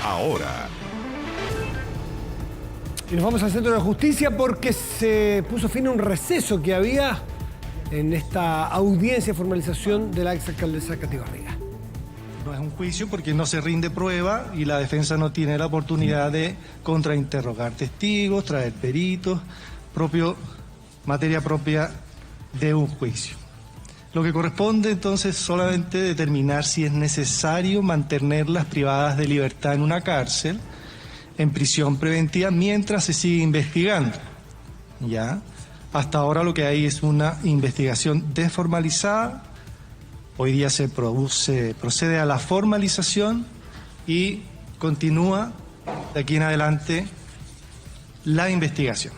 ahora. Y nos vamos al Centro de Justicia porque se puso fin a un receso que había en esta audiencia de formalización de la exalcaldesa Katy Barriga. No es un juicio porque no se rinde prueba y la defensa no tiene la oportunidad de contrainterrogar testigos, traer peritos, materia propia de un juicio. Lo que corresponde entonces solamente determinar si es necesario mantenerlas privadas de libertad en una cárcel, en prisión preventiva, mientras se sigue investigando. ¿Ya? Hasta ahora lo que hay es una investigación desformalizada. Hoy día se procede a la formalización y continúa de aquí en adelante la investigación.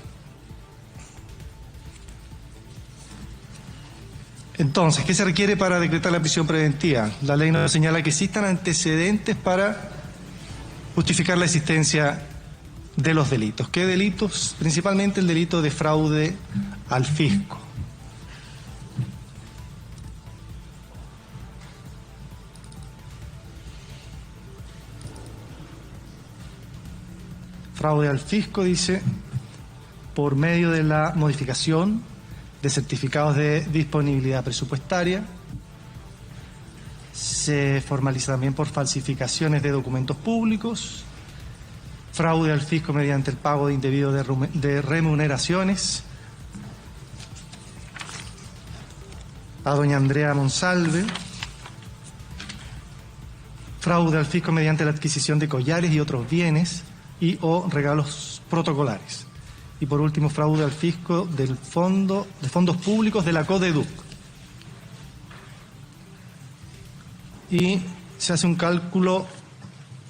Entonces, ¿qué se requiere para decretar la prisión preventiva? La ley nos señala que existan antecedentes para justificar la existencia de los delitos. ¿Qué delitos? Principalmente el delito de fraude al fisco. Fraude al fisco, dice, por medio de la modificación de certificados de disponibilidad presupuestaria. Se formaliza también por falsificaciones de documentos públicos, fraude al fisco mediante el pago de indebido de remuneraciones a doña Andrea Monsalve, fraude al fisco mediante la adquisición de collares y otros bienes y o regalos protocolares. Y por último, fraude al fisco de fondos públicos de la CODEDUC. Y se hace un cálculo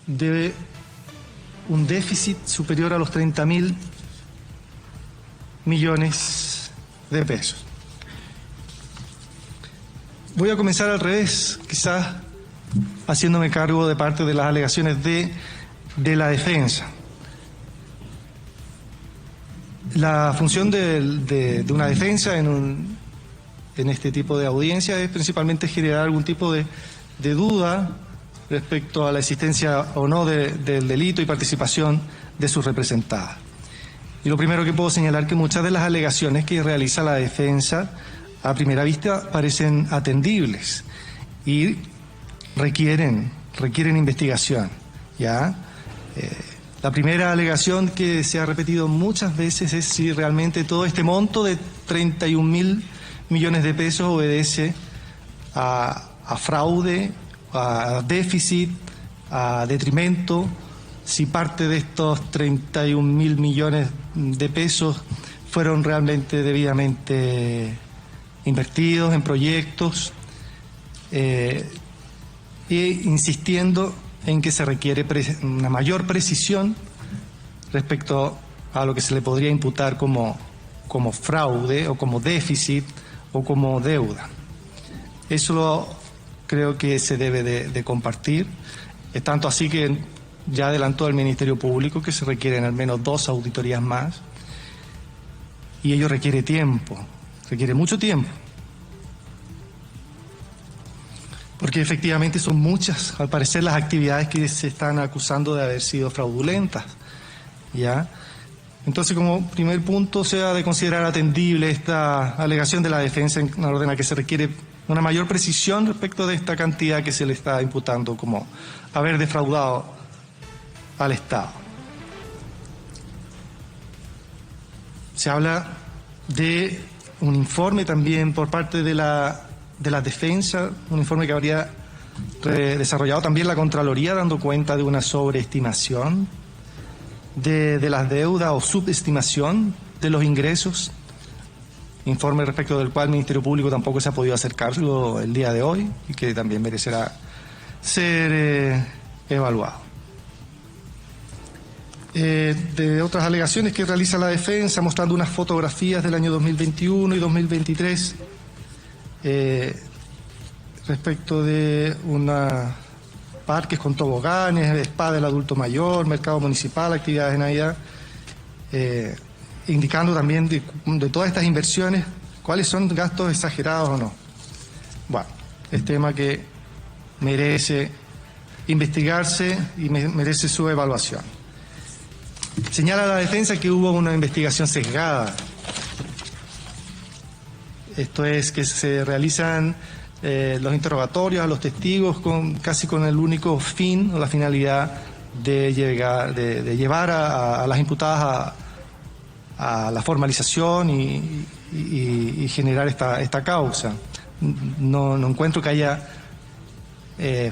de un déficit superior a los 30.000 millones de pesos. Voy a comenzar al revés, quizás haciéndome cargo de parte de las alegaciones de la defensa. La función de una defensa en este tipo de audiencia es principalmente generar algún tipo de duda respecto a la existencia o no del delito y participación de sus representadas. Y lo primero que puedo señalar que muchas de las alegaciones que realiza la defensa a primera vista parecen atendibles y requieren investigación, ¿ya? La primera alegación que se ha repetido muchas veces es si realmente todo este monto de 31.000 millones de pesos obedece a fraude, a déficit, a detrimento, si parte de estos 31.000 millones de pesos fueron realmente debidamente invertidos en proyectos, e insistiendo en que se requiere una mayor precisión respecto a lo que se le podría imputar como fraude o como déficit o como deuda. Eso creo que se debe de compartir. Es tanto así que ya adelantó el Ministerio Público que se requieren al menos 2 auditorías más y ello requiere tiempo, requiere mucho tiempo. Porque efectivamente son muchas, al parecer, las actividades que se están acusando de haber sido fraudulentas, ¿ya? Entonces, como primer punto, se ha de considerar atendible esta alegación de la defensa en orden a que se requiere una mayor precisión respecto de esta cantidad que se le está imputando como haber defraudado al Estado. Se habla de un informe también por parte de la defensa, un informe que habría desarrollado también la Contraloría, dando cuenta de una sobreestimación de las deudas o subestimación de los ingresos, informe respecto del cual el Ministerio Público tampoco se ha podido hacer cargo el día de hoy y que también merecerá ser evaluado. De otras alegaciones que realiza la defensa, mostrando unas fotografías del año 2021 y 2023, respecto de parques con toboganes, spa del adulto mayor, mercado municipal, actividades de Navidad, indicando también de todas estas inversiones cuáles son gastos exagerados o no. Bueno, es tema que merece investigarse y merece su evaluación. Señala la defensa que hubo una investigación sesgada. Esto es, que se realizan los interrogatorios a los testigos casi con el único fin o la finalidad de llevar a las imputadas a la formalización y generar esta causa. No encuentro que haya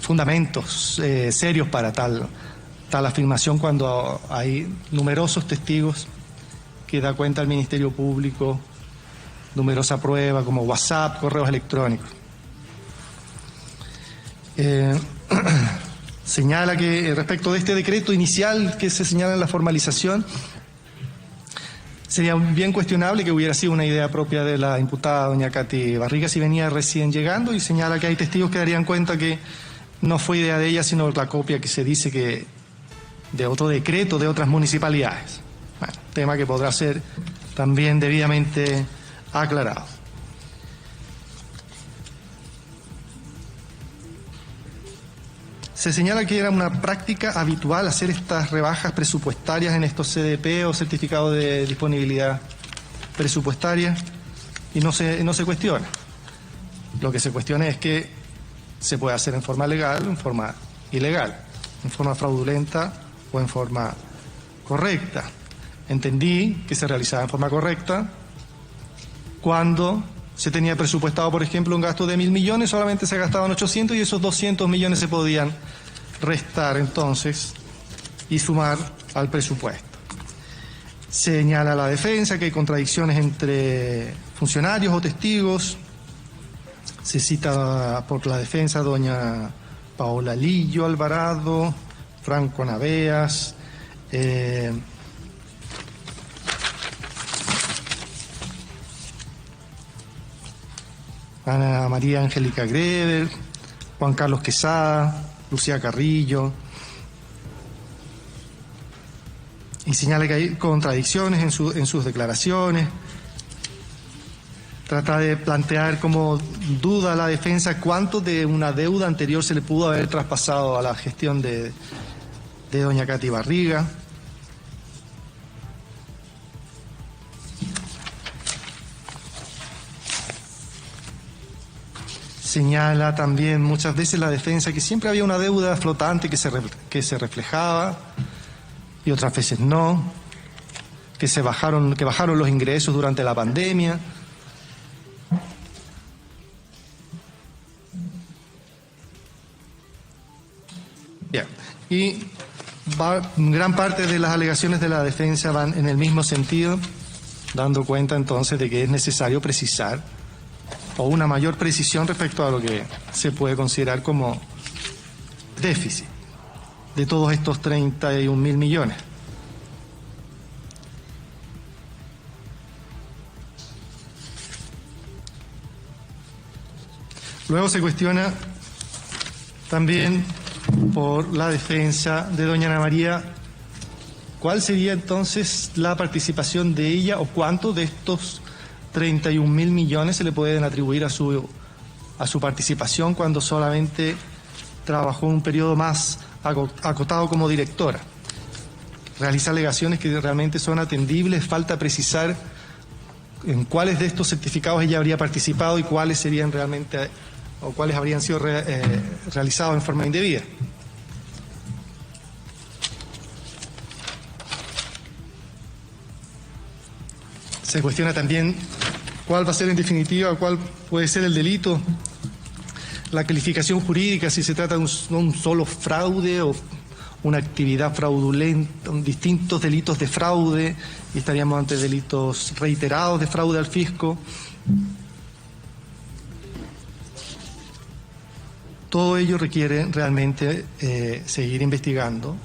fundamentos serios para tal afirmación cuando hay numerosos testigos que da cuenta al Ministerio Público, numerosa prueba como WhatsApp, correos electrónicos. Señala que respecto de este decreto inicial que se señala en la formalización, sería bien cuestionable que hubiera sido una idea propia de la imputada doña Katy Barriga si venía recién llegando, y señala que hay testigos que darían cuenta que no fue idea de ella, sino la copia que se dice que de otro decreto de otras municipalidades. Bueno, tema que podrá ser también debidamente aclarado. Se señala que era una práctica habitual hacer estas rebajas presupuestarias en estos CDP o certificados de disponibilidad presupuestaria y no se cuestiona. Lo que se cuestiona es que se puede hacer en forma legal o en forma ilegal, en forma fraudulenta o en forma correcta. Entendí que se realizaba en forma correcta cuando se tenía presupuestado, por ejemplo, un gasto de 1.000 millones, solamente se gastaban 800 y esos 200 millones se podían restar entonces y sumar al presupuesto. Señala la defensa que hay contradicciones entre funcionarios o testigos. Se cita por la defensa doña Paola Lillo Alvarado, Franco Naveas, Ana María Angélica Greber, Juan Carlos Quesada, Lucía Carrillo, y señala que hay contradicciones en sus declaraciones. Trata de plantear como duda a la defensa cuánto de una deuda anterior se le pudo haber traspasado a la gestión de doña Katy Barriga. Señala también muchas veces la defensa que siempre había una deuda flotante que se reflejaba y otras veces no, que bajaron los ingresos durante la pandemia. Bien, y gran parte de las alegaciones de la defensa van en el mismo sentido, dando cuenta entonces de que es necesario precisar o una mayor precisión respecto a lo que se puede considerar como déficit de todos estos 31.000 millones. Luego se cuestiona también por la defensa de doña Ana María cuál sería entonces la participación de ella o cuánto de estos 31.000 millones se le pueden atribuir a su participación cuando solamente trabajó un periodo más acotado como directora. Realiza alegaciones que realmente son atendibles, falta precisar en cuáles de estos certificados ella habría participado y cuáles serían realmente o cuáles habrían sido realizados en forma indebida. Se cuestiona también cuál va a ser en definitiva, cuál puede ser el delito, la calificación jurídica, si se trata de un solo fraude o una actividad fraudulenta, distintos delitos de fraude, y estaríamos ante delitos reiterados de fraude al fisco. Todo ello requiere realmente seguir investigando,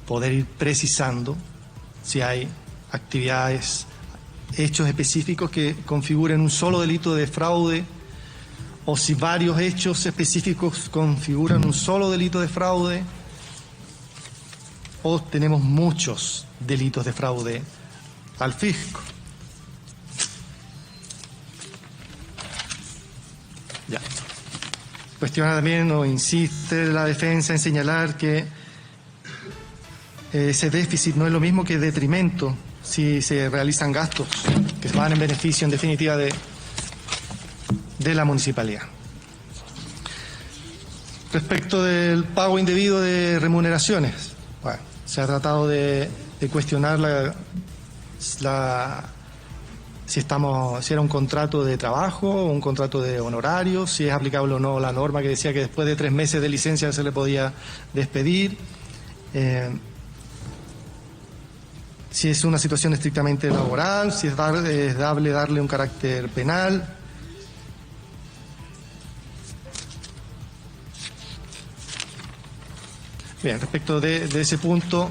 poder ir precisando si hay actividades, hechos específicos que configuren un solo delito de fraude o si varios hechos específicos configuran un solo delito de fraude o tenemos muchos delitos de fraude al fisco. Ya. Cuestiona también o insiste la defensa en señalar que ese déficit no es lo mismo que detrimento si se realizan gastos que van en beneficio, en definitiva, de la municipalidad. Respecto del pago indebido de remuneraciones, bueno, se ha tratado de cuestionar si era un contrato de trabajo o un contrato de honorario, si es aplicable o no la norma que decía que después de 3 meses de licencia se le podía despedir, si es una situación estrictamente laboral, si es dable darle un carácter penal. Bien, respecto de ese punto,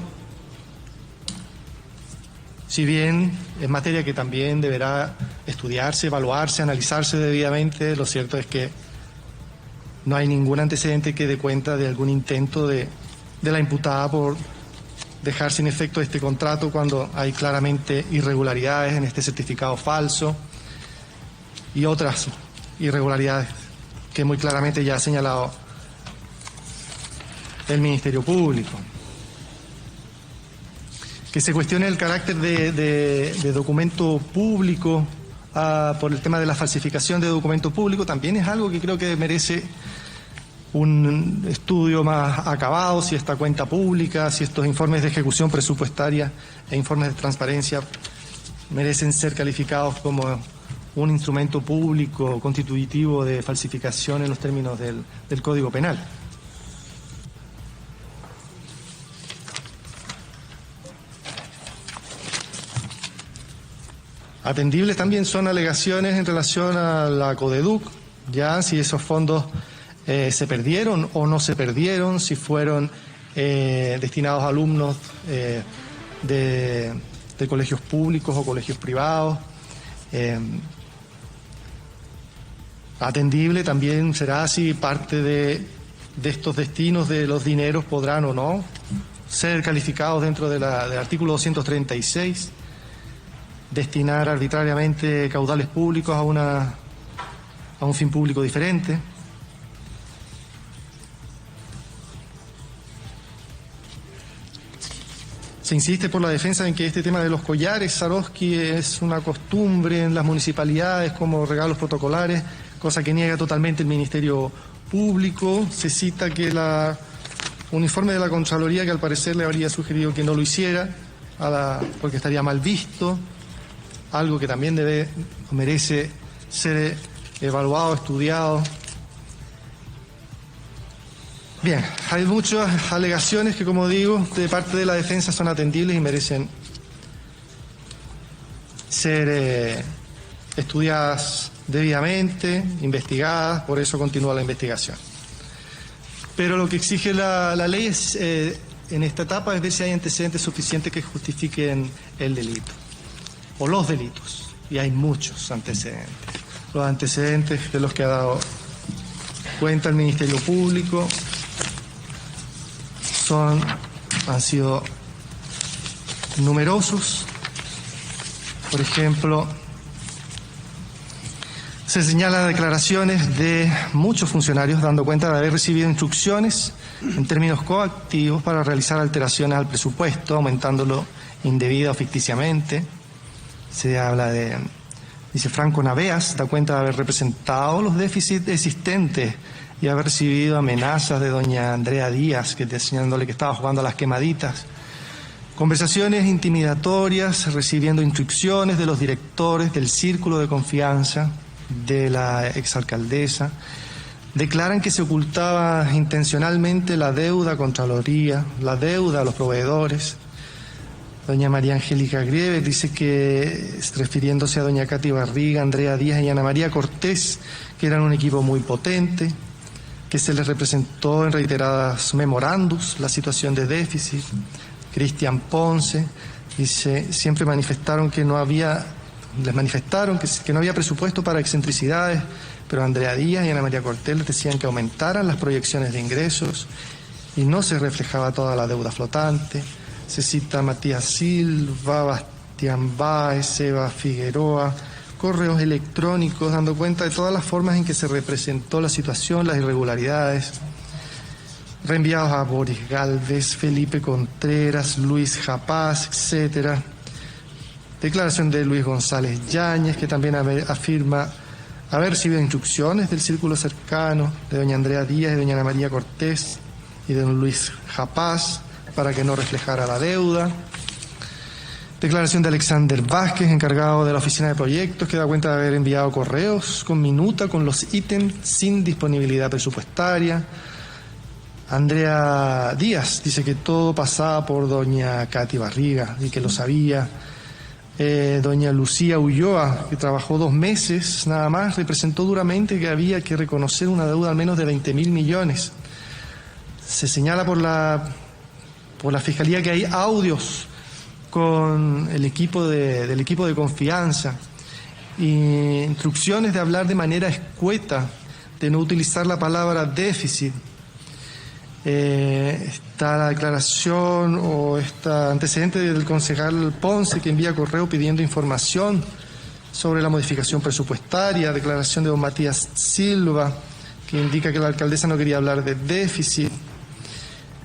si bien es materia que también deberá estudiarse, evaluarse, analizarse debidamente, lo cierto es que no hay ningún antecedente que dé cuenta de algún intento de la imputada por dejar sin efecto este contrato cuando hay claramente irregularidades en este certificado falso y otras irregularidades que muy claramente ya ha señalado el Ministerio Público. Que se cuestione el carácter de documento público por el tema de la falsificación de documento público también es algo que creo que merece un estudio más acabado, si esta cuenta pública, si estos informes de ejecución presupuestaria e informes de transparencia merecen ser calificados como un instrumento público constitutivo de falsificación en los términos del Código Penal. Atendibles también son alegaciones en relación a la CODEDUC, ya si esos fondos se perdieron o no se perdieron, si fueron destinados a alumnos de colegios públicos o colegios privados. Atendible también será si parte de estos destinos de los dineros podrán o no ser calificados dentro del artículo 236. Destinar arbitrariamente caudales públicos a un fin público diferente. Se insiste por la defensa en que este tema de los collares Swarovski es una costumbre en las municipalidades como regalos protocolares, cosa que niega totalmente el Ministerio Público. Se cita que un informe de la Contraloría que al parecer le habría sugerido que no lo hiciera porque estaría mal visto. Algo que también merece ser evaluado, estudiado. Bien, hay muchas alegaciones que, como digo, de parte de la defensa son atendibles y merecen ser estudiadas debidamente, investigadas, por eso continúa la investigación. Pero lo que exige la ley es, en esta etapa es ver si hay antecedentes suficientes que justifiquen el delito o los delitos, y hay muchos antecedentes. Los antecedentes de los que ha dado cuenta el Ministerio Público han sido numerosos. Por ejemplo, se señalan declaraciones de muchos funcionarios dando cuenta de haber recibido instrucciones en términos coactivos para realizar alteraciones al presupuesto, aumentándolo indebida o ficticiamente. Se habla dice Franco Naveas, da cuenta de haber representado los déficits existentes y haber recibido amenazas de doña Andrea Díaz, señalándole que estaba jugando a las quemaditas. Conversaciones intimidatorias, recibiendo instrucciones de los directores del círculo de confianza de la exalcaldesa. Declaran que se ocultaba intencionalmente la deuda a Contraloría, la deuda a los proveedores. Doña María Angélica Grieves dice que, refiriéndose a doña Katy Barriga, Andrea Díaz y Ana María Cortés, que eran un equipo muy potente, que se les representó en reiteradas memorándums la situación de déficit. Cristian Ponce dice, siempre manifestaron que no había presupuesto para excentricidades, pero Andrea Díaz y Ana María Cortés les decían que aumentaran las proyecciones de ingresos y no se reflejaba toda la deuda flotante. Se cita a Matías Silva, Bastián Báez, Eva Figueroa, correos electrónicos dando cuenta de todas las formas en que se representó la situación, las irregularidades, reenviados a Boris Gálvez, Felipe Contreras, Luis Japaz, etc. Declaración de Luis González Yáñez, que también afirma haber recibido instrucciones del círculo cercano de doña Andrea Díaz y doña Ana María Cortés y de don Luis Japaz para que no reflejara la deuda. Declaración de Alexander Vázquez, encargado de la oficina de proyectos, que da cuenta de haber enviado correos con minuta con los ítems sin disponibilidad presupuestaria. Andrea Díaz dice que todo pasaba por doña Katy Barriga y que lo sabía. Doña Lucía Ulloa, que trabajó 2 meses nada más, representó duramente que había que reconocer una deuda al menos de 20.000 millones. Se señala por la Fiscalía que hay audios con el del equipo de confianza y instrucciones de hablar de manera escueta, de no utilizar la palabra déficit. Está la declaración o está antecedente del concejal Ponce, que envía correo pidiendo información sobre la modificación presupuestaria. Declaración de don Matías Silva, que indica que la alcaldesa no quería hablar de déficit,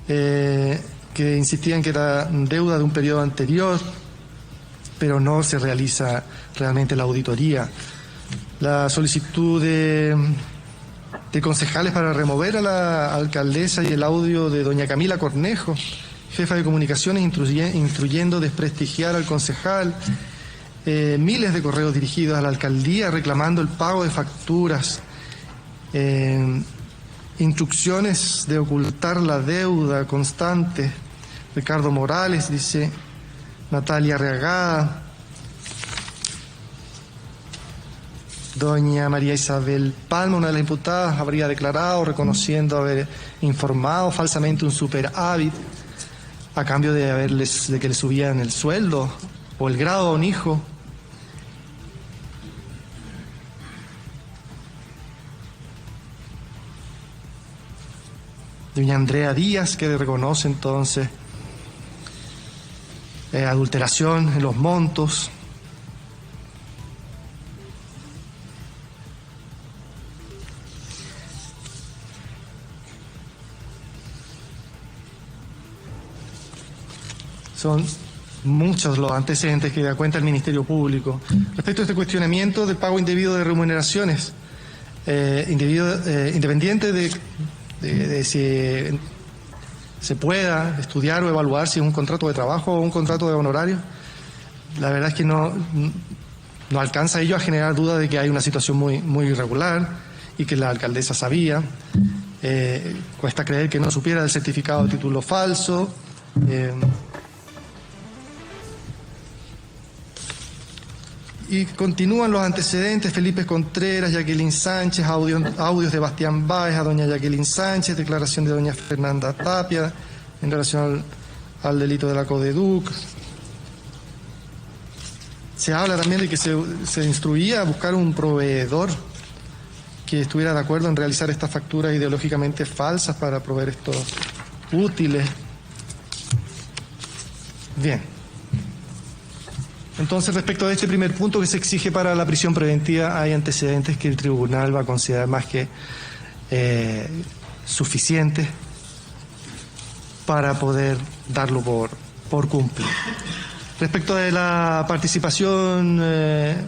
que insistía en que era deuda de un periodo anterior, pero no se realiza realmente la auditoría. La solicitud de concejales para remover a la alcaldesa y el audio de doña Camila Cornejo, jefa de comunicaciones, instruyendo desprestigiar al concejal. Miles de correos dirigidos a la alcaldía reclamando el pago de facturas. Instrucciones de ocultar la deuda constante. Ricardo Morales, dice Natalia Reagada. Doña María Isabel Palma, una de las imputadas, habría declarado reconociendo haber informado falsamente un superávit a cambio de que le subían el sueldo o el grado a un hijo. Doña Andrea Díaz, que reconoce entonces adulteración en los montos. Son muchos los antecedentes que da cuenta el Ministerio Público. Respecto a este cuestionamiento del pago indebido de remuneraciones, independiente de si se pueda estudiar o evaluar si es un contrato de trabajo o un contrato de honorario, la verdad es que no alcanza ello a generar duda de que hay una situación muy irregular y que la alcaldesa sabía. Cuesta creer que no supiera del certificado de título falso. Y continúan los antecedentes: Felipe Contreras, Jacqueline Sánchez, audios de Bastián Báez a doña Jacqueline Sánchez, declaración de doña Fernanda Tapia en relación al delito de la Codeduc. Se habla también de que se instruía a buscar un proveedor que estuviera de acuerdo en realizar estas facturas ideológicamente falsas para proveer estos útiles. Bien. Entonces, respecto a este primer punto que se exige para la prisión preventiva, hay antecedentes que el tribunal va a considerar más que suficientes para poder darlo por cumplido. Respecto de la participación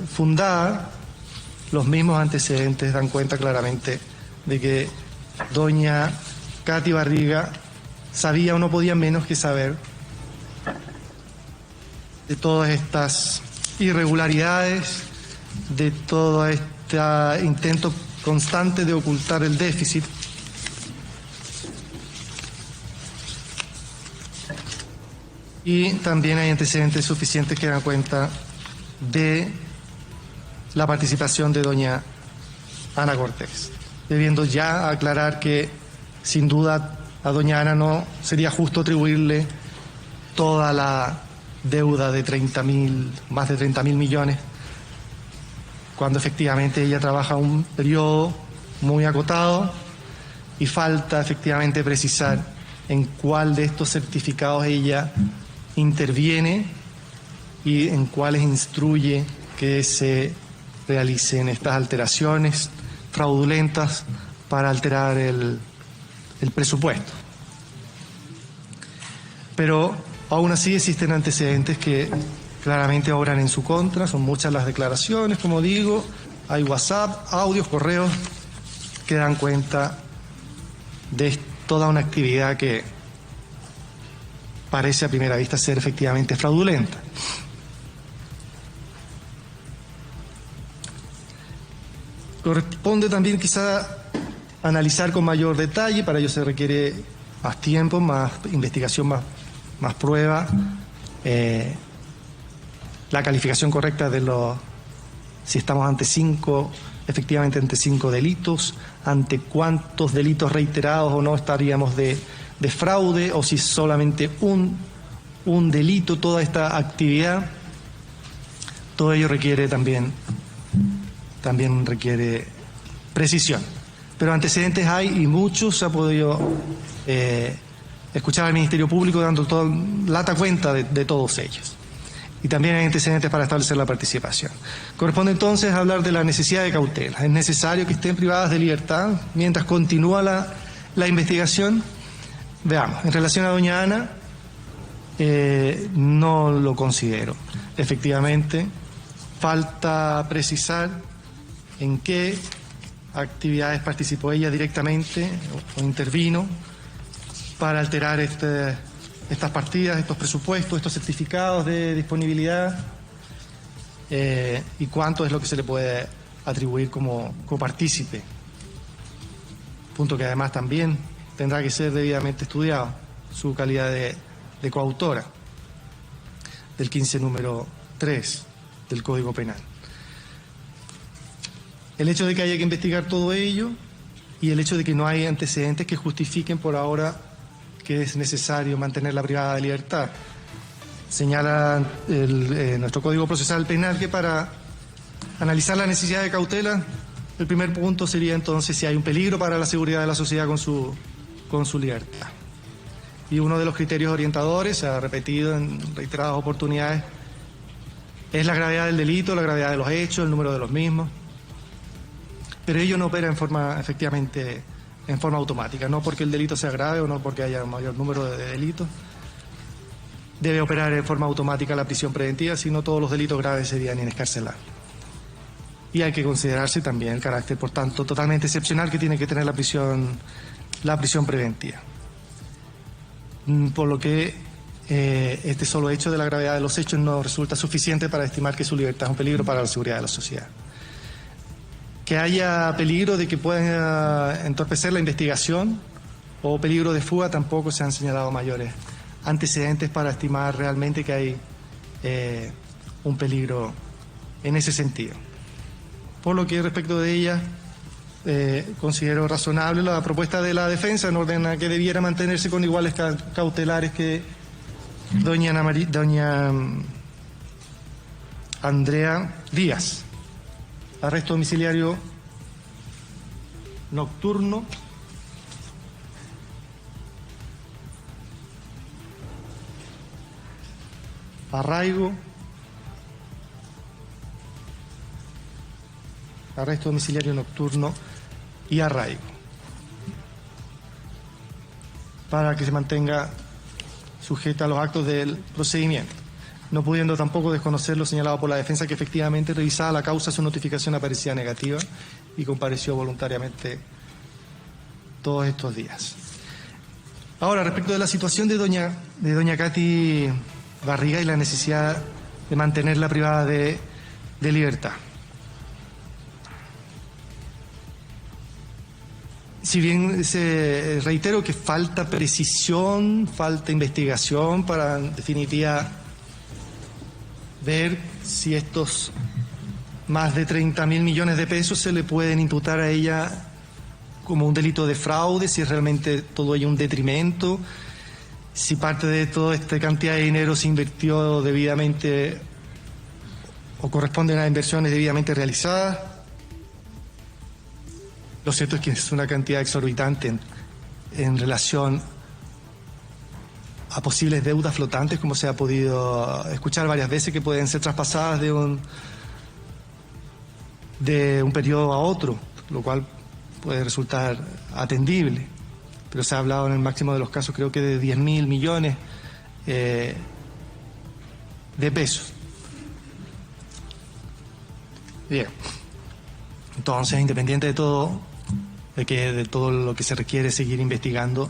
fundada, los mismos antecedentes dan cuenta claramente de que doña Katy Barriga sabía o no podía menos que saber de todas estas irregularidades, de todo este intento constante de ocultar el déficit. Y también hay antecedentes suficientes que dan cuenta de la participación de doña Ana Cortés, debiendo ya aclarar que sin duda a doña Ana no sería justo atribuirle toda la deuda de más de 30.000 millones, cuando efectivamente ella trabaja un periodo muy acotado y falta efectivamente precisar en cuál de estos certificados ella interviene y en cuáles instruye que se realicen estas alteraciones fraudulentas para alterar el presupuesto. Pero aún así existen antecedentes que claramente obran en su contra, son muchas las declaraciones, como digo, hay WhatsApp, audios, correos que dan cuenta de toda una actividad que parece a primera vista ser efectivamente fraudulenta. Corresponde también quizá analizar con mayor detalle, para ello se requiere más tiempo, más investigación, más prueba, la calificación correcta de si estamos efectivamente ante 5 delitos, ante cuántos delitos reiterados o no estaríamos de fraude, o si solamente un delito, toda esta actividad. Todo ello requiere también requiere precisión. Pero antecedentes hay y muchos. Se ha podido escuchar al Ministerio Público dando toda lata cuenta de todos ellos. Y también hay antecedentes para establecer la participación. Corresponde entonces hablar de la necesidad de cautela. Es necesario que estén privadas de libertad mientras continúa la investigación. Veamos, en relación a doña Ana, no lo considero. Efectivamente, falta precisar en qué actividades participó ella directamente o intervino para alterar estas partidas, estos presupuestos, estos certificados de disponibilidad, y cuánto es lo que se le puede atribuir como copartícipe. Punto que además también tendrá que ser debidamente estudiado, su calidad de coautora del 15 número 3 del Código Penal. El hecho de que haya que investigar todo ello y el hecho de que no hay antecedentes que justifiquen por ahora que es necesario mantenerla privada de libertad. Señala nuestro Código Procesal Penal que para analizar la necesidad de cautela, el primer punto sería entonces si hay un peligro para la seguridad de la sociedad con su libertad. Y uno de los criterios orientadores, se ha repetido en reiteradas oportunidades, es la gravedad del delito, la gravedad de los hechos, el número de los mismos. Pero ello no opera efectivamente en forma automática, no porque el delito sea grave o no porque haya un mayor número de delitos. Debe operar en forma automática la prisión preventiva, si no todos los delitos graves serían inescarcelables. Y hay que considerarse también el carácter, por tanto, totalmente excepcional que tiene que tener la prisión preventiva. Por lo que este solo hecho de la gravedad de los hechos no resulta suficiente para estimar que su libertad es un peligro para la seguridad de la sociedad. Que haya peligro de que puedan entorpecer la investigación o peligro de fuga, tampoco se han señalado mayores antecedentes para estimar realmente que hay un peligro en ese sentido. Por lo que respecto de ella, considero razonable la propuesta de la defensa en orden a que debiera mantenerse con iguales cautelares que doña Andrea Díaz. Arresto domiciliario nocturno, arraigo, arresto domiciliario nocturno y arraigo, para que se mantenga sujeta a los actos del procedimiento, no pudiendo tampoco desconocer lo señalado por la defensa, que efectivamente, revisada la causa, su notificación aparecía negativa y compareció voluntariamente todos estos días. Ahora, respecto de la situación de doña Katy Barriga y la necesidad de mantenerla privada de libertad. Si bien reitero que falta precisión, falta investigación para, en definitiva, ver si estos más de 30.000 millones de pesos se le pueden imputar a ella como un delito de fraude, si es realmente todo ello un detrimento, si parte de toda esta cantidad de dinero se invirtió debidamente o corresponden a inversiones debidamente realizadas. Lo cierto es que es una cantidad exorbitante en relación a posibles deudas flotantes, como se ha podido escuchar varias veces, que pueden ser traspasadas de de un periodo a otro, lo cual puede resultar atendible. Pero se ha hablado en el máximo de los casos, creo que de 10.000 millones de pesos. Bien. Entonces, independiente de todo, de todo lo que se requiere seguir investigando,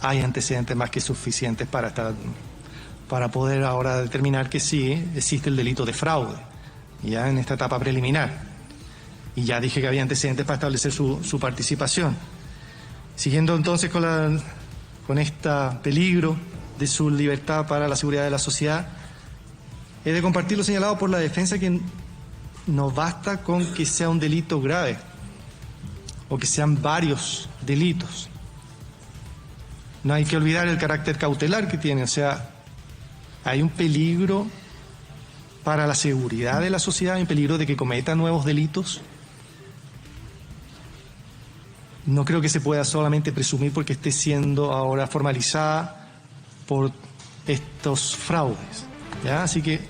hay antecedentes más que suficientes para poder ahora determinar que sí existe el delito de fraude, ya en esta etapa preliminar. Y ya dije que había antecedentes para establecer su participación. Siguiendo entonces con este peligro de su libertad para la seguridad de la sociedad, he de compartir lo señalado por la defensa, que no basta con que sea un delito grave o que sean varios delitos. No hay que olvidar el carácter cautelar que tiene, o sea, hay un peligro para la seguridad de la sociedad, hay un peligro de que cometa nuevos delitos. No creo que se pueda solamente presumir porque esté siendo ahora formalizada por estos fraudes, ¿ya? Así que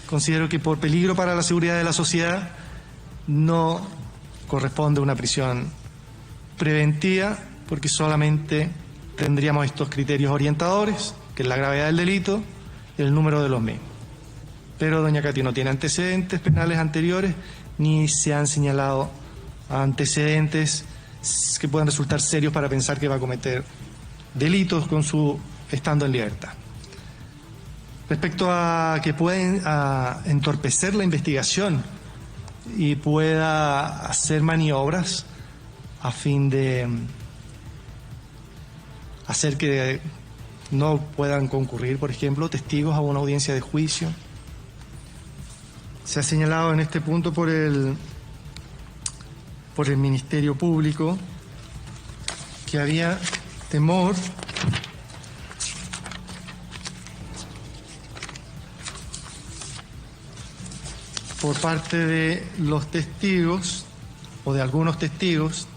considero que por peligro para la seguridad de la sociedad no corresponde una prisión preventiva, porque solamente tendríamos estos criterios orientadores, que es la gravedad del delito y el número de los mismos. Pero doña Katy no tiene antecedentes penales anteriores, ni se han señalado antecedentes que puedan resultar serios para pensar que va a cometer delitos estando en libertad. Respecto a que pueden entorpecer la investigación y pueda hacer maniobras a fin de hacer que no puedan concurrir, por ejemplo, testigos a una audiencia de juicio. Se ha señalado en este punto por el Ministerio Público que había temor por parte de los testigos o de algunos testigos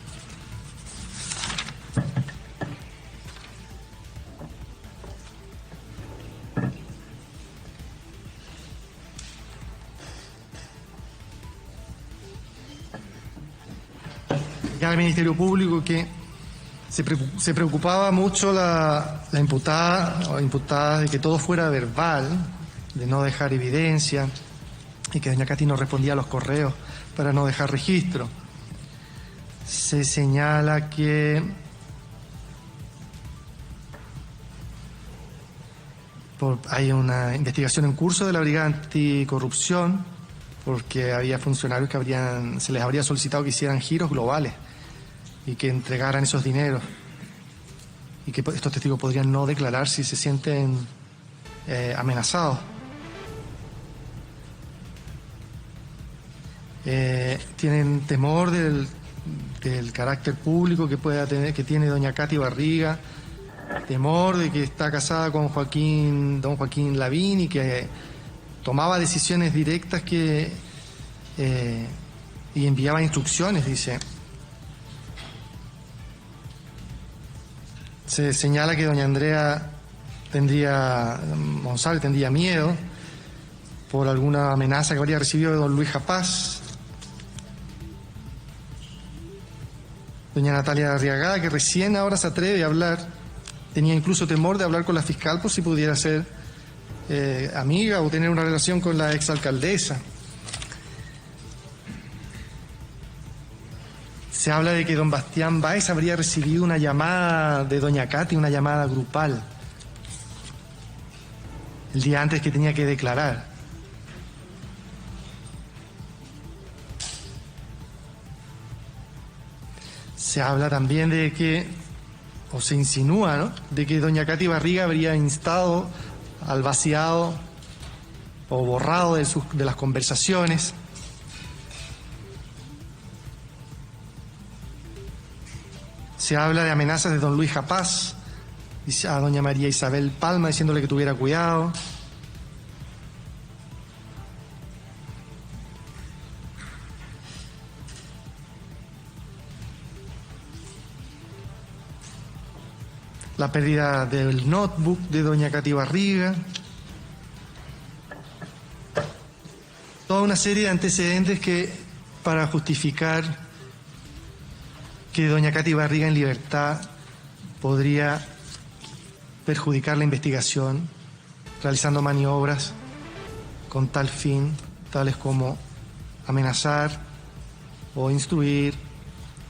al Ministerio Público que se preocupaba mucho la imputada o imputadas de que todo fuera verbal, de no dejar evidencia, y que doña Katy no respondía a los correos para no dejar registro. Se señala que hay una investigación en curso de la Brigada Anticorrupción, porque había funcionarios que se les habría solicitado que hicieran giros globales y que entregaran esos dineros, y que estos testigos podrían no declarar si se sienten amenazados. Tienen temor del carácter público que tiene doña Katy Barriga, temor de que está casada con don Joaquín Lavín y que tomaba decisiones directas y enviaba instrucciones, dice. Se señala que doña Andrea González tendría miedo por alguna amenaza que habría recibido de don Luis Japaz. Doña Natalia Arriagada, que recién ahora se atreve a hablar, tenía incluso temor de hablar con la fiscal por si pudiera ser amiga o tener una relación con la exalcaldesa. Se habla de que don Bastián Báez habría recibido una llamada de doña Katy, una llamada grupal, el día antes que tenía que declarar. Se habla también de que, o se insinúa, ¿no?, de que doña Katy Barriga habría instado al vaciado o borrado de las conversaciones. Se habla de amenazas de don Luis Japaz a doña María Isabel Palma, diciéndole que tuviera cuidado. La pérdida del notebook de doña Katy Barriga. Toda una serie de antecedentes que para justificar que doña Katy Barriga en libertad podría perjudicar la investigación realizando maniobras con tal fin, tales como amenazar o instruir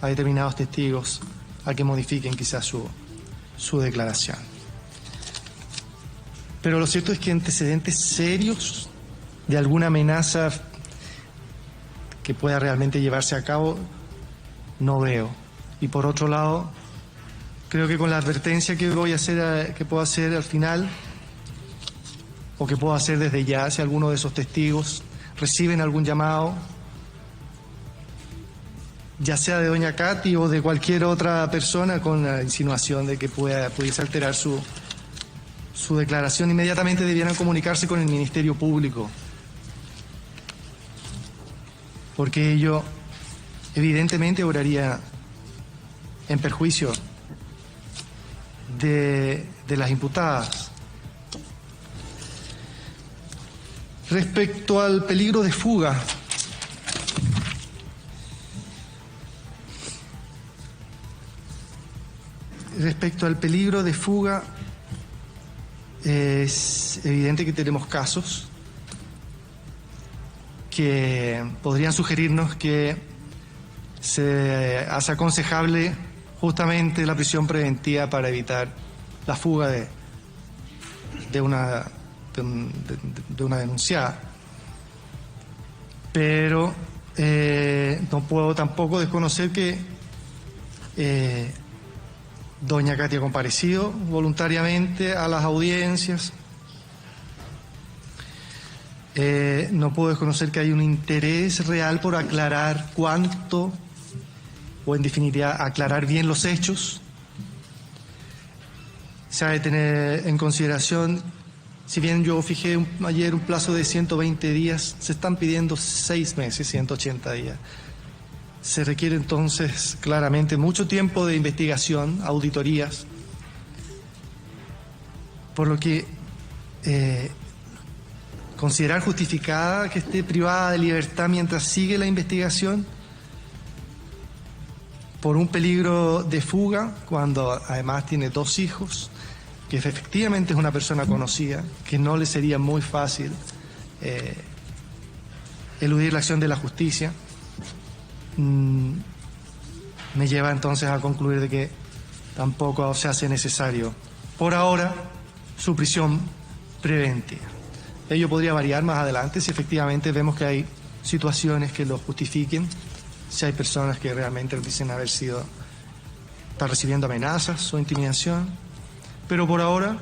a determinados testigos a que modifiquen quizás su declaración. Pero lo cierto es que antecedentes serios de alguna amenaza que pueda realmente llevarse a cabo no veo. Y por otro lado, creo que con la advertencia que puedo hacer al final, o que puedo hacer desde ya, si alguno de esos testigos reciben algún llamado, ya sea de doña Katy o de cualquier otra persona, con la insinuación de que pudiese alterar su declaración, inmediatamente debieran comunicarse con el Ministerio Público, porque ello evidentemente obraría en perjuicio de las imputadas. Respecto al peligro de fuga, es evidente que tenemos casos que podrían sugerirnos que se hace aconsejable justamente la prisión preventiva para evitar la fuga de una denunciada. Pero no puedo tampoco desconocer que doña Katy ha comparecido voluntariamente a las audiencias. No puedo desconocer que hay un interés real por aclarar cuánto, o en definitiva aclarar bien los hechos. Se ha de tener en consideración, si bien yo fijé ayer un plazo de 120 días, se están pidiendo 6 meses, 180 días. Se requiere entonces claramente mucho tiempo de investigación, auditorías, por lo que considerar justificada que esté privada de libertad mientras sigue la investigación por un peligro de fuga, cuando además tiene 2 hijos, que efectivamente es una persona conocida, que no le sería muy fácil eludir la acción de la justicia, me lleva entonces a concluir de que tampoco se hace necesario por ahora su prisión preventiva. Ello podría variar más adelante si efectivamente vemos que hay situaciones que lo justifiquen, si hay personas que realmente dicen estar recibiendo amenazas o intimidación, pero por ahora,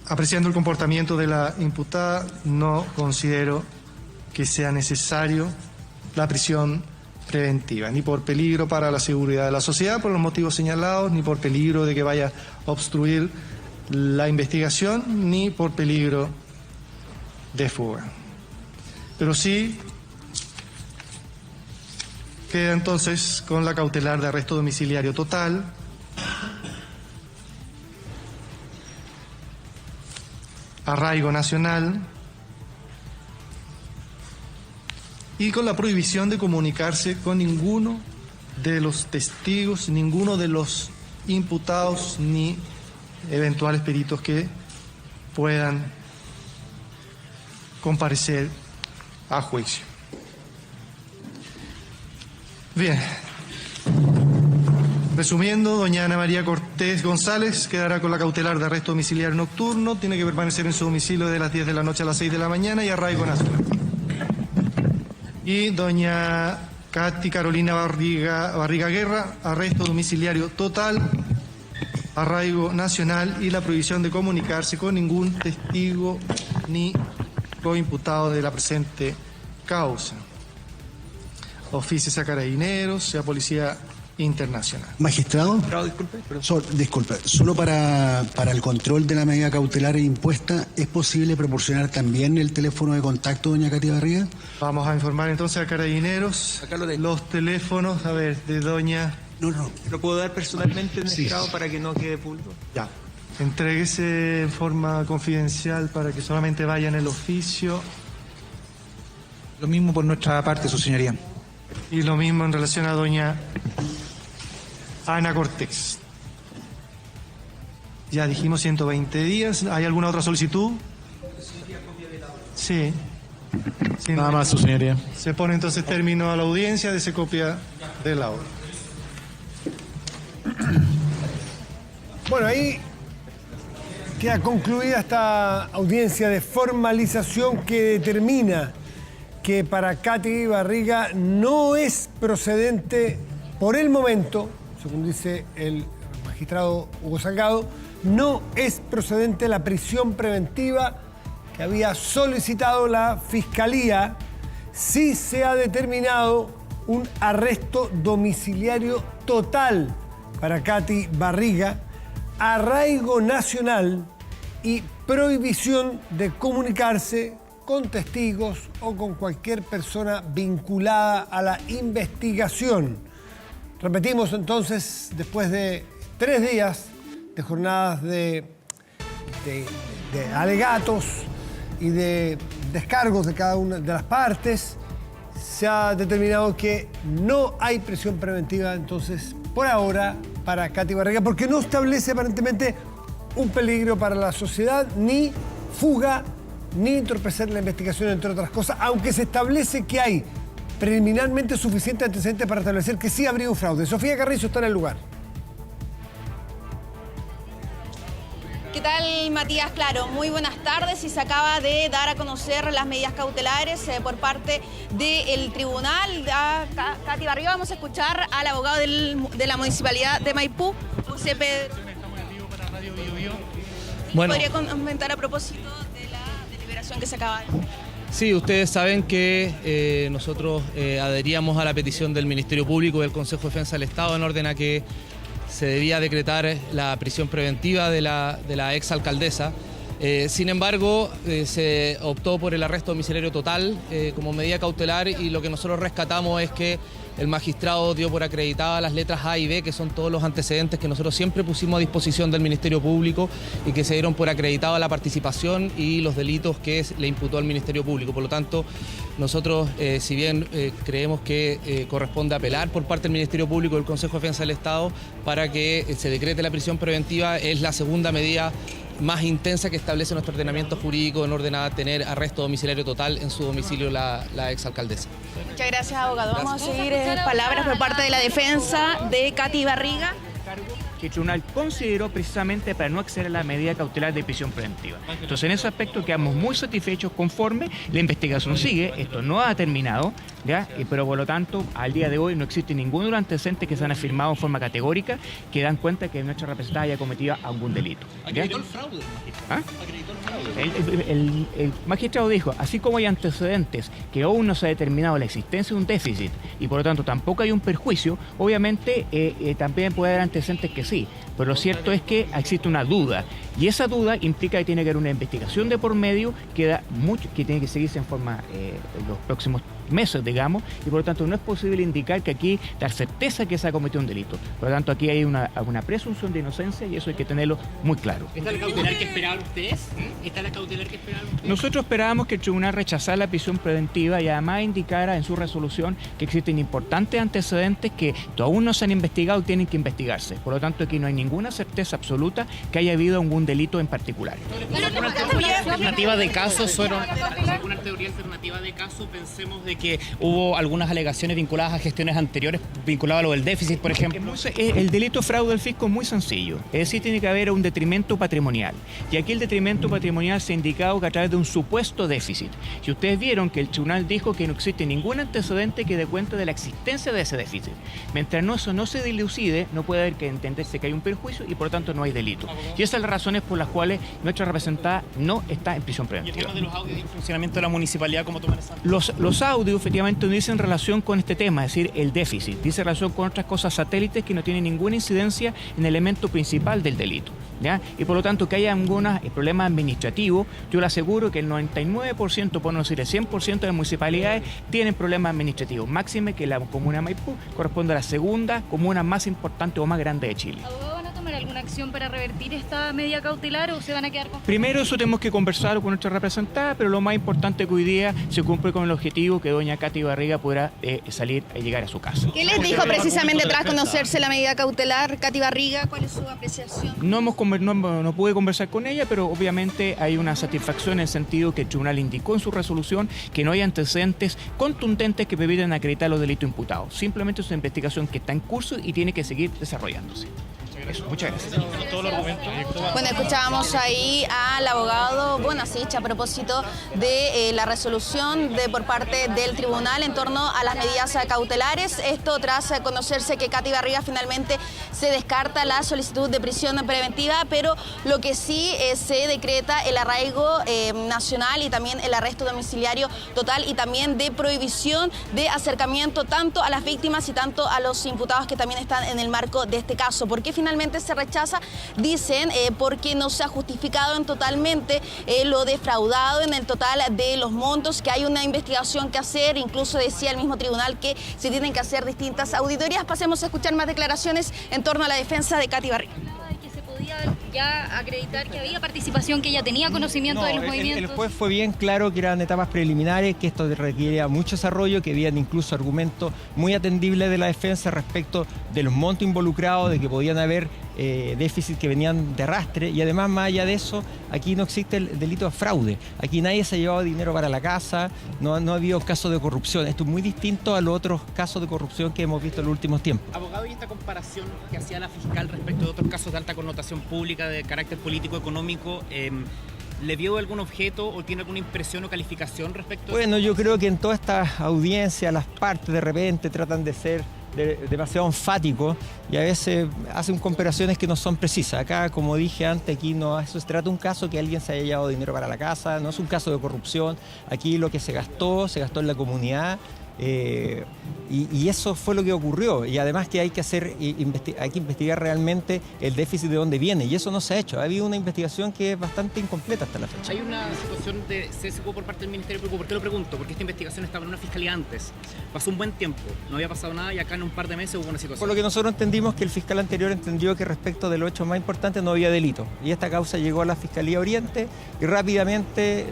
apreciando el comportamiento de la imputada, no considero que sea necesario la prisión preventiva, ni por peligro para la seguridad de la sociedad, por los motivos señalados, ni por peligro de que vaya a obstruir la investigación, ni por peligro de fuga. Pero sí queda entonces con la cautelar de arresto domiciliario total, arraigo nacional y con la prohibición de comunicarse con ninguno de los testigos, ninguno de los imputados ni eventuales peritos que puedan comparecer a juicio. Bien. Resumiendo, doña Ana María Cortés González quedará con la cautelar de arresto domiciliario nocturno, tiene que permanecer en su domicilio de las 10 de la noche a las 6 de la mañana y arraigo nacional. Y doña Katy Carolina Barriga Guerra, arresto domiciliario total, arraigo nacional y la prohibición de comunicarse con ningún testigo ni coimputado de la presente causa. Oficie a Carabineros, sea Policía Internacional. Magistrado. Disculpe. Disculpe, solo para el control de la medida cautelar impuesta, ¿es posible proporcionar también el teléfono de contacto, doña Katy Barriga? Vamos a informar entonces a Carabineros. Acá lo tengo. Los teléfonos, de doña... No. ¿Lo puedo dar personalmente en el Sí. estrado para que no quede público? Ya. Entréguese en forma confidencial para que solamente vaya en el oficio. Lo mismo por nuestra parte, su señoría. Y lo mismo en relación a doña Ana Cortés. Ya dijimos 120 días. ¿Hay alguna otra solicitud? Sí. Sí, Nada más, su señoría. Se pone entonces término a la audiencia, de copia de la orden. Bueno, ahí queda concluida esta audiencia de formalización que determina que para Katy Barriga no es procedente por el momento, según dice el magistrado Hugo Salgado, no es procedente la prisión preventiva que había solicitado la Fiscalía. Sí se ha determinado un arresto domiciliario total para Katy Barriga, arraigo nacional y prohibición de comunicarse con testigos o con cualquier persona vinculada a la investigación. Repetimos entonces, después de 3 días de jornadas de alegatos y de descargos de cada una de las partes, se ha determinado que no hay prisión preventiva entonces por ahora para Katy Barriga, porque no establece aparentemente un peligro para la sociedad, ni fuga, ni entorpecer la investigación, entre otras cosas, aunque se establece que hay preliminarmente suficiente antecedentes para establecer que sí habría un fraude. Sofía Carrizo está en el lugar. ¿Qué tal, Matías? Claro, muy buenas tardes. Y se acaba de dar a conocer las medidas cautelares por parte del tribunal. Katy Barriga, vamos a escuchar al abogado de la Municipalidad de Maipú, José Pedro. Bueno, ¿Podría comentar a propósito de la deliberación que se acaba de hacer? sí, ustedes saben que nosotros adheríamos a la petición del Ministerio Público y del Consejo de Defensa del Estado en orden a que se debía decretar la prisión preventiva de la exalcaldesa. Sin embargo, se optó por el arresto domiciliario total como medida cautelar, y lo que nosotros rescatamos es que el magistrado dio por acreditadas las letras A y B, que son todos los antecedentes que nosotros siempre pusimos a disposición del Ministerio Público y que se dieron por acreditada la participación y los delitos que le imputó al Ministerio Público. Por lo tanto, nosotros, si bien creemos que corresponde apelar por parte del Ministerio Público y del Consejo de Defensa del Estado para que se decrete la prisión preventiva, es la segunda medida más intensa que establece nuestro ordenamiento jurídico en orden a tener arresto domiciliario total en su domicilio la exalcaldesa. Muchas gracias, abogado. Vamos a seguir palabras por parte de la defensa de Katy Barriga. Que el tribunal consideró precisamente para no acceder a la medida cautelar de prisión preventiva. Entonces, en ese aspecto quedamos muy satisfechos, conforme la investigación sigue, esto no ha terminado, ¿ya? Pero por lo tanto, al día de hoy no existe ningún de los antecedentes que se han afirmado en forma categórica que dan cuenta que nuestra representada haya cometido algún delito. ¿Ya? ¿Acreditó el fraude? ¿Ah? El magistrado dijo, así como hay antecedentes que aún no se ha determinado la existencia de un déficit y por lo tanto tampoco hay un perjuicio, obviamente también puede haber antecedentes que sí, pero lo cierto es que existe una duda, y esa duda implica que tiene que haber una investigación de por medio que tiene que seguirse en forma en los próximos meses, digamos, y por lo tanto no es posible indicar que aquí dar certeza que se ha cometido un delito. Por lo tanto, aquí hay una presunción de inocencia y eso hay que tenerlo muy claro. ¿Está la cautelar que esperaban ustedes? ¿Está la cautelar que esperaban ustedes? Nosotros esperábamos que el tribunal rechazara la prisión preventiva y además indicara en su resolución que existen importantes antecedentes que aún no se han investigado y tienen que investigarse. Por lo tanto, aquí no hay ninguna certeza absoluta que haya habido algún delito en particular. ¿Alguna teoría alternativa de caso? ¿Alguna teoría alternativa de caso? Pensemos de que hubo algunas alegaciones vinculadas a gestiones anteriores, vinculadas a lo del déficit, por ejemplo. El delito fraude al fisco es muy sencillo, es decir, tiene que haber un detrimento patrimonial. Y aquí el detrimento patrimonial se ha indicado que a través de un supuesto déficit. Si ustedes vieron que el tribunal dijo que no existe ningún antecedente que dé cuenta de la existencia de ese déficit. Mientras eso no se dilucide, no puede haber que entenderse que hay un perjuicio y por lo tanto no hay delito. Y esas son las razones por las cuales nuestra representada no está en prisión preventiva. ¿Y el tema de los audios y el funcionamiento de la municipalidad, cómo toman esa? Los audios efectivamente no dicen relación con este tema, es decir, el déficit. Dice relación con otras cosas satélites que no tienen ninguna incidencia en el elemento principal del delito, ¿ya? Y por lo tanto que haya algunos problemas administrativos, yo le aseguro que el 99%, por no decir el 100% de las municipalidades tienen problemas administrativos. Máxime que la comuna de Maipú corresponde a la segunda comuna más importante o más grande de Chile. ¿Van a tomar alguna acción para revertir esta medida cautelar o se van a quedar con... Primero eso tenemos que conversar con nuestra representada, pero lo más importante es que hoy día se cumple con el objetivo que doña Katy Barriga pueda salir y llegar a su casa. ¿Qué les dijo precisamente tras conocerse la medida cautelar, Katy Barriga? ¿Cuál es su apreciación? No pude conversar con ella, pero obviamente hay una satisfacción en el sentido que el tribunal indicó en su resolución que no hay antecedentes contundentes que permitan acreditar los delitos imputados. Simplemente es una investigación que está en curso y tiene que seguir desarrollándose. Eso, muchas gracias. Bueno, escuchábamos ahí al abogado Bonasich a propósito de la resolución por parte del tribunal en torno a las medidas cautelares. Esto tras conocerse que Katy Barriga finalmente se descarta la solicitud de prisión preventiva, pero lo que sí se decreta el arraigo nacional y también el arresto domiciliario total y también de prohibición de acercamiento tanto a las víctimas y tanto a los imputados que también están en el marco de este caso. ¿Por qué finalmente se rechaza? Dicen porque no se ha justificado totalmente lo defraudado en el total de los montos, que hay una investigación que hacer, incluso decía el mismo tribunal que se tienen que hacer distintas auditorías. Pasemos a escuchar más declaraciones en torno a la defensa de Katy Barriga. Que se podía ya acreditar que había participación, que ella tenía conocimiento de los movimientos. El juez fue bien claro que eran etapas preliminares, que esto requería mucho desarrollo, que habían incluso argumentos muy atendibles de la defensa respecto de los montos involucrados, de que podían haber déficits que venían de arrastre, y además, más allá de eso, aquí no existe el delito de fraude. Aquí nadie se ha llevado dinero para la casa, no ha habido casos de corrupción. Esto es muy distinto a los otros casos de corrupción que hemos visto en los últimos tiempos. Abogado, ¿y esta comparación que hacía la fiscal respecto de otros casos de alta connotación pública, de carácter político-económico, ¿le vio algún objeto o tiene alguna impresión o calificación respecto? Bueno, yo creo que en toda esta audiencia las partes de repente tratan de ser demasiado enfáticos y a veces hacen comparaciones que no son precisas. Acá, como dije antes, aquí no se trata de un caso que alguien se haya llevado dinero para la casa, no es un caso de corrupción. Aquí lo que se gastó en la comunidad. Y eso fue lo que ocurrió, y además que hay que investigar realmente el déficit de dónde viene, y eso no se ha hecho. Ha habido una investigación que es bastante incompleta hasta la fecha. Hay una situación de sesgo por parte del Ministerio Público. ¿Por qué lo pregunto? Porque esta investigación estaba en una fiscalía antes, pasó un buen tiempo, no había pasado nada, y acá en un par de meses hubo una situación. Por lo que nosotros entendimos, que el fiscal anterior entendió que respecto de los hechos más importantes no había delito, y esta causa llegó a la Fiscalía Oriente y rápidamente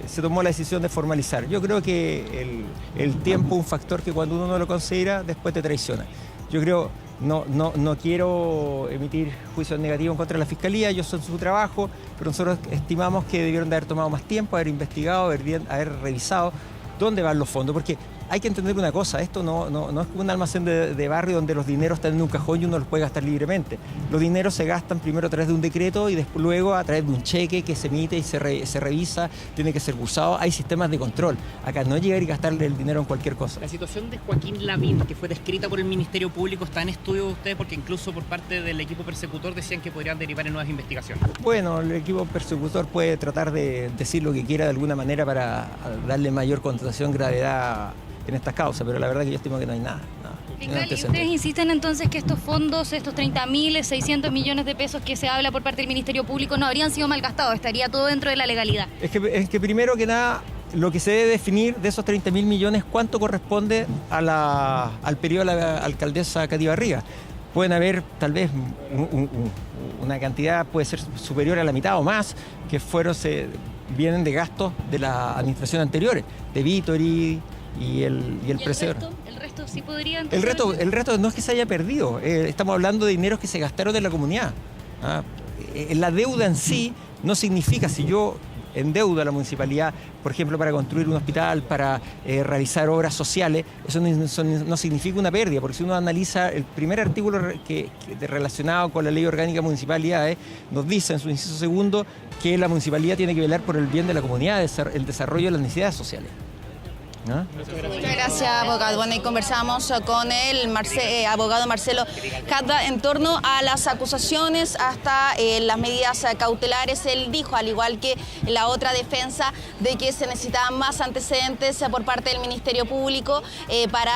se tomó la decisión de formalizar. Yo creo que el tiempo es un factor que cuando uno no lo considera, después te traiciona. Yo creo, no quiero emitir juicios negativos en contra de la Fiscalía, ellos son su trabajo, pero nosotros estimamos que debieron de haber tomado más tiempo, haber investigado, haber revisado dónde van los fondos, porque hay que entender una cosa, esto no es como un almacén de barrio donde los dineros están en un cajón y uno los puede gastar libremente. Los dineros se gastan primero a través de un decreto y después luego a través de un cheque que se emite y se revisa, tiene que ser cursado, hay sistemas de control. Acá no llegar y gastarle el dinero en cualquier cosa. La situación de Joaquín Lavín, que fue descrita por el Ministerio Público, ¿está en estudio de ustedes? Porque incluso por parte del equipo persecutor decían que podrían derivar en nuevas investigaciones. Bueno, el equipo persecutor puede tratar de decir lo que quiera de alguna manera para darle mayor connotación, gravedad en estas causas, pero la verdad que yo estimo que no hay nada. Fiscal, ¿y ustedes insisten entonces que estos fondos, estos 30.600 millones de pesos que se habla por parte del Ministerio Público no habrían sido malgastados, estaría todo dentro de la legalidad? Es que primero que nada, lo que se debe definir de esos 30.000 millones, cuánto corresponde al periodo de la alcaldesa Katy Barriga. Pueden haber tal vez una cantidad, puede ser superior a la mitad o más, que vienen de gastos de las administraciones anteriores, de Vítori y el precededor. ¿El resto sí podría? El resto no es que se haya perdido, estamos hablando de dineros que se gastaron en la comunidad. La deuda en sí no significa, si yo endeudo a la municipalidad, por ejemplo, para construir un hospital, para realizar obras sociales, eso no significa una pérdida, porque si uno analiza el primer artículo relacionado con la Ley Orgánica de Municipalidades, nos dice en su inciso segundo que la municipalidad tiene que velar por el bien de la comunidad, el desarrollo de las necesidades sociales. ¿No? Muchas gracias, abogado. Bueno, y conversamos con el abogado Marcelo Jadba en torno a las acusaciones hasta las medidas cautelares. Él dijo, al igual que la otra defensa, de que se necesitaban más antecedentes por parte del Ministerio Público para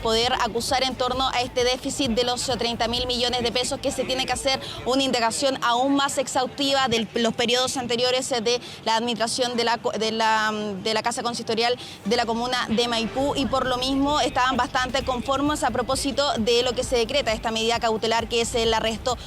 poder acusar en torno a este déficit de los 30.000 millones de pesos, que se tiene que hacer una indagación aún más exhaustiva de los periodos anteriores de la administración de la Casa Consistorial de la comuna de Maipú y por lo mismo estaban bastante conformes a propósito de lo que se decreta esta medida cautelar, que es el arresto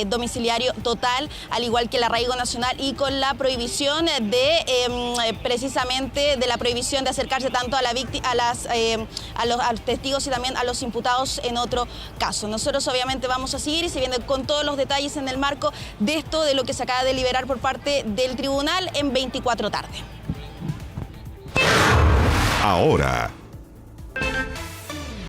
domiciliario total, al igual que el arraigo nacional y con la prohibición de precisamente de la prohibición de acercarse tanto a la víctima, a los testigos y también a los imputados en otro caso. Nosotros obviamente vamos a seguir y se viene con todos los detalles en el marco de esto, de lo que se acaba de liberar por parte del tribunal en 24 tarde. Ahora,